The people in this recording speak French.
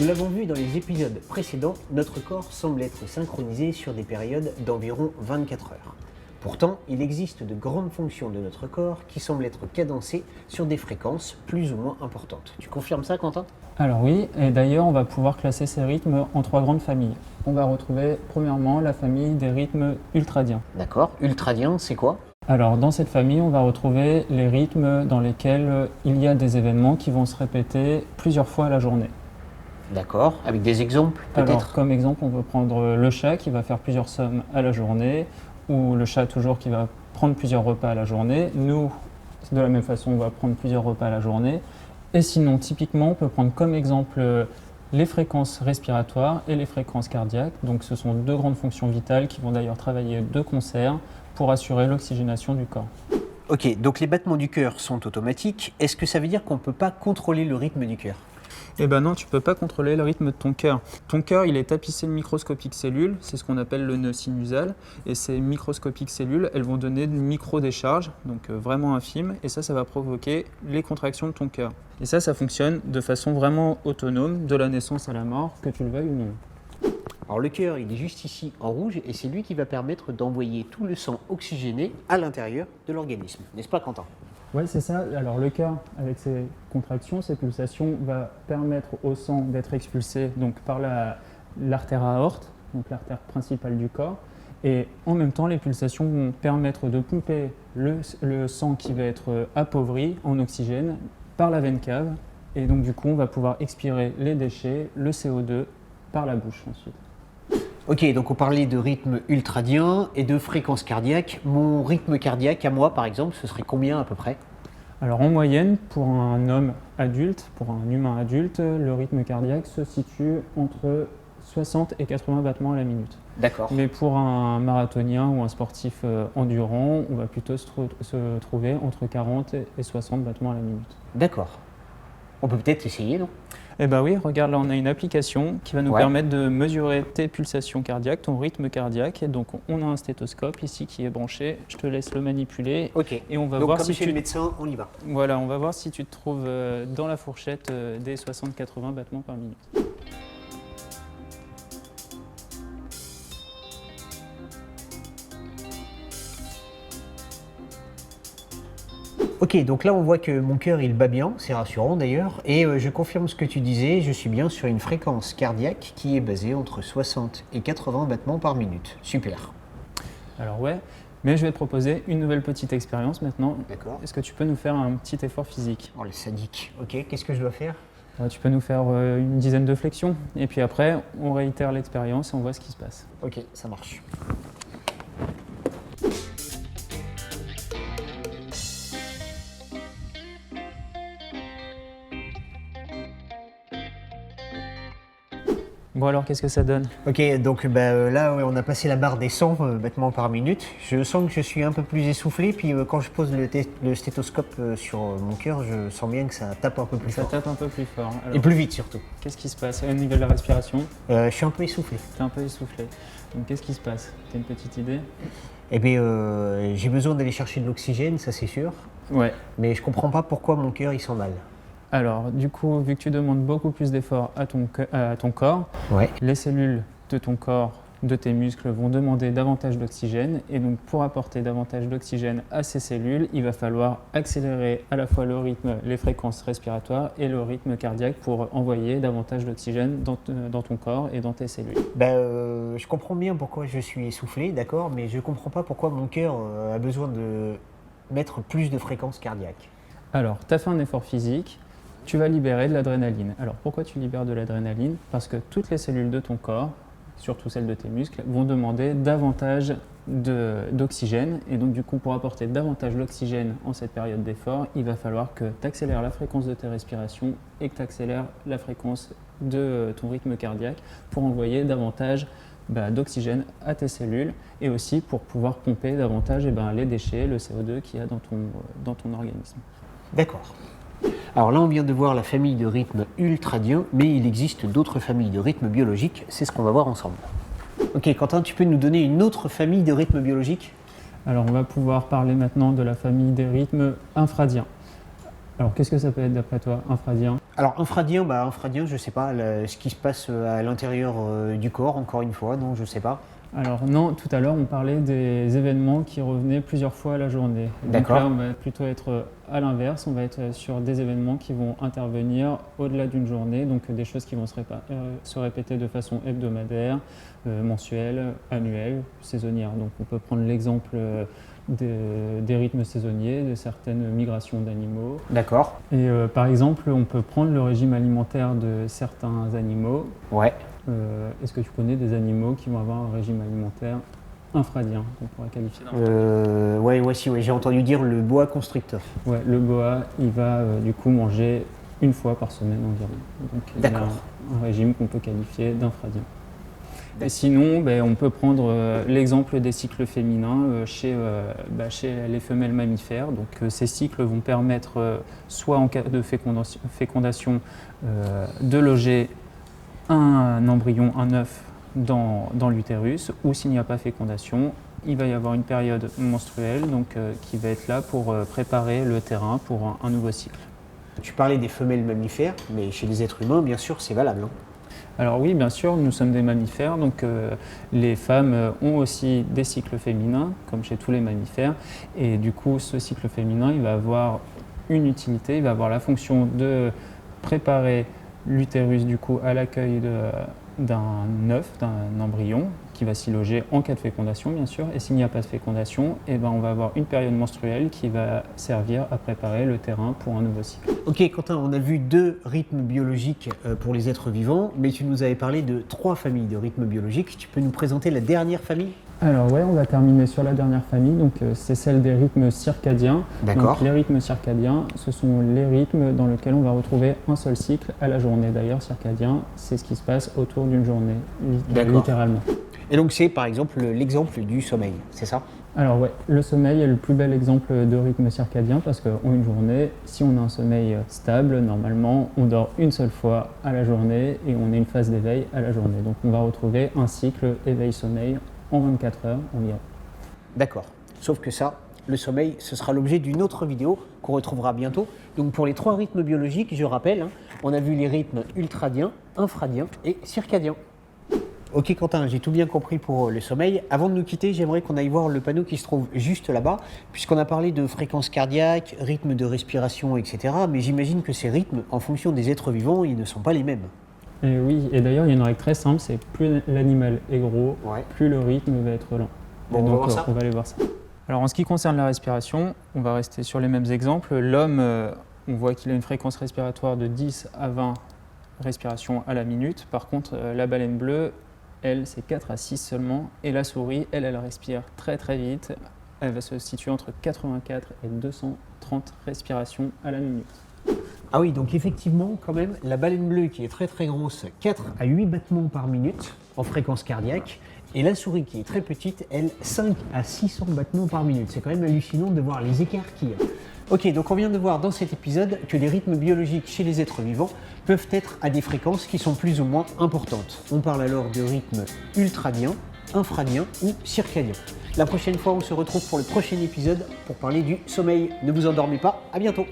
Nous l'avons vu dans les épisodes précédents, notre corps semble être synchronisé sur des périodes d'environ 24 heures. Pourtant, il existe de grandes fonctions de notre corps qui semblent être cadencées sur des fréquences plus ou moins importantes. Tu confirmes ça, Quentin ? Alors oui, et d'ailleurs on va pouvoir classer ces rythmes en 3 grandes familles. On va retrouver premièrement la famille des rythmes ultradiens. D'accord. Ultradien, c'est quoi ? Alors dans cette famille, on va retrouver les rythmes dans lesquels il y a des événements qui vont se répéter plusieurs fois à la journée. D'accord. Avec des exemples, peut-être ? Alors comme exemple, on peut prendre le chat qui va faire plusieurs sommes à la journée, ou le chat toujours qui va prendre plusieurs repas à la journée. Nous, de la même façon, on va prendre plusieurs repas à la journée. Et sinon, typiquement, on peut prendre comme exemple les fréquences respiratoires et les fréquences cardiaques. Donc ce sont 2 grandes fonctions vitales qui vont d'ailleurs travailler de concert pour assurer l'oxygénation du corps. Ok, donc les battements du cœur sont automatiques. Est-ce que ça veut dire qu'on ne peut pas contrôler le rythme du cœur ? Eh ben non, tu ne peux pas contrôler le rythme de ton cœur. Ton cœur, il est tapissé de microscopiques cellules, c'est ce qu'on appelle le nœud sinusal. Et ces microscopiques cellules, elles vont donner de micro-décharges, donc vraiment infimes, et ça va provoquer les contractions de ton cœur. Et ça fonctionne de façon vraiment autonome, de la naissance à la mort, que tu le veuilles ou non. Alors le cœur, il est juste ici en rouge et c'est lui qui va permettre d'envoyer tout le sang oxygéné à l'intérieur de l'organisme. N'est-ce pas, Quentin ? Oui, c'est ça. Alors le cœur, avec ses contractions, ses pulsations, va permettre au sang d'être expulsé donc, par l'artère aorte, donc l'artère principale du corps. Et en même temps, les pulsations vont permettre de pomper le sang qui va être appauvri en oxygène par la veine cave. Et donc du coup, on va pouvoir expirer les déchets, le CO2, par la bouche ensuite. Ok, donc on parlait de rythme ultradien et de fréquence cardiaque. Mon rythme cardiaque à moi, par exemple, ce serait combien à peu près ? Alors en moyenne, pour un homme adulte, pour un humain adulte, le rythme cardiaque se situe entre 60 et 80 battements à la minute. D'accord. Mais pour un marathonien ou un sportif endurant, on va plutôt se trouver entre 40 et 60 battements à la minute. D'accord. On peut peut-être essayer, non ? Eh bien oui, regarde, là on a une application qui va nous permettre de mesurer tes pulsations cardiaques, ton rythme cardiaque. Et donc on a un stéthoscope ici qui est branché, je te laisse le manipuler. Ok, et on va donc voir comme si chez le médecin, on y va. Voilà, on va voir si tu te trouves dans la fourchette des 60-80 battements par minute. Ok, donc là on voit que mon cœur il bat bien, c'est rassurant d'ailleurs, et je confirme ce que tu disais, je suis bien sur une fréquence cardiaque qui est basée entre 60 et 80 battements par minute. Super. Alors ouais, mais je vais te proposer une nouvelle petite expérience maintenant. D'accord. Est-ce que tu peux nous faire un petit effort physique ? Oh le sadique. Ok, qu'est-ce que je dois faire ? Tu peux nous faire une dizaine de flexions, et puis après on réitère l'expérience et on voit ce qui se passe. Ok, ça marche. Bon alors, qu'est-ce que ça donne ? Ok, donc là on a passé la barre des 100 battements par minute. Je sens que je suis un peu plus essoufflé, puis quand je pose le stéthoscope sur mon cœur, je sens bien que ça tape un peu plus Ça fort. tape un peu plus fort. Alors, Et plus vite surtout. qu'est-ce qui se passe au niveau de la respiration ? Je suis un peu essoufflé. Tu es un peu essoufflé. Donc qu'est-ce qui se passe ? Tu as une petite idée ? Eh bien, j'ai besoin d'aller chercher de l'oxygène, ça c'est sûr. Ouais. Mais je comprends pas pourquoi mon cœur il s'emballe. Alors, du coup, vu que tu demandes beaucoup plus d'efforts à ton corps, les cellules de ton corps, de tes muscles vont demander davantage d'oxygène. Et donc, pour apporter davantage d'oxygène à ces cellules, il va falloir accélérer à la fois le rythme, les fréquences respiratoires et le rythme cardiaque pour envoyer davantage d'oxygène dans ton corps et dans tes cellules. Je comprends bien pourquoi je suis essoufflé, d'accord, mais je comprends pas pourquoi mon cœur a besoin de mettre plus de fréquences cardiaques. Alors, tu as fait un effort physique. Tu vas libérer de l'adrénaline. Alors pourquoi tu libères de l'adrénaline ? Parce que toutes les cellules de ton corps, surtout celles de tes muscles, vont demander davantage d'oxygène. Et donc du coup, pour apporter davantage d'oxygène en cette période d'effort, il va falloir que tu accélères la fréquence de tes respirations et que tu accélères la fréquence de ton rythme cardiaque pour envoyer davantage d'oxygène à tes cellules et aussi pour pouvoir pomper davantage les déchets, le CO2 qu'il y a dans ton organisme. D'accord. Alors là, on vient de voir la famille de rythmes ultradiens, mais il existe d'autres familles de rythmes biologiques, c'est ce qu'on va voir ensemble. Ok, Quentin, tu peux nous donner une autre famille de rythmes biologiques ? Alors on va pouvoir parler maintenant de la famille des rythmes infradiens. Alors qu'est-ce que ça peut être d'après toi, infradien? Alors infradien, infradien, je sais pas, ce qui se passe à l'intérieur du corps, encore une fois, non, je sais pas. Alors non, tout à l'heure on parlait des événements qui revenaient plusieurs fois à la journée. Donc D'accord. là on va plutôt être à l'inverse, on va être sur des événements qui vont intervenir au-delà d'une journée, donc des choses qui vont se répéter de façon hebdomadaire, mensuelle, annuelle, saisonnière. Donc on peut prendre l'exemple des rythmes saisonniers, de certaines migrations d'animaux. D'accord. Et par exemple, on peut prendre le régime alimentaire de certains animaux. Ouais. Est-ce que tu connais des animaux qui vont avoir un régime alimentaire infradien, qu'on pourrait qualifier Ouais, j'ai entendu dire le boa constrictor. Ouais, le boa, il va du coup manger une fois par semaine environ. Donc il a D'accord. un régime qu'on peut qualifier d'infradien. Et sinon, on peut prendre l'exemple des cycles féminins chez les femelles mammifères. Donc ces cycles vont permettre, soit en cas de fécondation, de loger un embryon, un œuf dans l'utérus, ou s'il n'y a pas fécondation, il va y avoir une période menstruelle qui va être là pour préparer le terrain pour un nouveau cycle. Tu parlais des femelles mammifères, mais chez les êtres humains, bien sûr, c'est valable. Hein. Alors oui, bien sûr, nous sommes des mammifères, donc les femmes ont aussi des cycles féminins, comme chez tous les mammifères, et du coup, ce cycle féminin, il va avoir une utilité, il va avoir la fonction de préparer l'utérus du coup à l'accueil d'un œuf, d'un embryon qui va s'y loger en cas de fécondation bien sûr, et s'il n'y a pas de fécondation, on va avoir une période menstruelle qui va servir à préparer le terrain pour un nouveau cycle. Ok Quentin, on a vu 2 rythmes biologiques pour les êtres vivants, mais tu nous avais parlé de 3 familles de rythmes biologiques. Tu peux nous présenter la dernière famille ? Alors ouais, on va terminer sur la dernière famille, donc c'est celle des rythmes circadiens. D'accord. Donc les rythmes circadiens, ce sont les rythmes dans lesquels on va retrouver un seul cycle à la journée. D'ailleurs, circadien, c'est ce qui se passe autour d'une journée, littéralement. Et donc c'est par exemple l'exemple du sommeil, c'est ça ? Alors ouais, le sommeil est le plus bel exemple de rythme circadien parce qu'en une journée, si on a un sommeil stable, normalement, on dort une seule fois à la journée et on a une phase d'éveil à la journée. Donc on va retrouver un cycle éveil-sommeil en 24 heures environ. D'accord. Sauf que ça, le sommeil, ce sera l'objet d'une autre vidéo qu'on retrouvera bientôt. Donc pour les 3 rythmes biologiques, je rappelle, on a vu les rythmes ultradiens, infradiens et circadiens. Ok Quentin, j'ai tout bien compris pour le sommeil. Avant de nous quitter, j'aimerais qu'on aille voir le panneau qui se trouve juste là-bas, puisqu'on a parlé de fréquence cardiaque, rythme de respiration, etc. Mais j'imagine que ces rythmes, en fonction des êtres vivants, ils ne sont pas les mêmes. Et oui, et d'ailleurs il y a une règle très simple, c'est plus l'animal est gros, Ouais. plus le rythme va être lent. Bon, Et on va donc voir ça. on va aller voir ça. Alors en ce qui concerne la respiration, on va rester sur les mêmes exemples. L'homme, on voit qu'il a une fréquence respiratoire de 10 à 20 respirations à la minute. Par contre, la baleine bleue, elle, c'est 4 à 6 seulement. Et la souris, elle respire très très vite. Elle va se situer entre 84 et 230 respirations à la minute. Ah oui, donc effectivement, quand même, la baleine bleue qui est très très grosse, 4 à 8 battements par minute en fréquence cardiaque, et la souris qui est très petite, elle, 5 à 600 battements par minute. C'est quand même hallucinant de voir les écarts qu'il y a. Ok, donc on vient de voir dans cet épisode que les rythmes biologiques chez les êtres vivants peuvent être à des fréquences qui sont plus ou moins importantes. On parle alors de rythmes ultradiens, infradiens ou circadiens. La prochaine fois, on se retrouve pour le prochain épisode pour parler du sommeil. Ne vous endormez pas, à bientôt.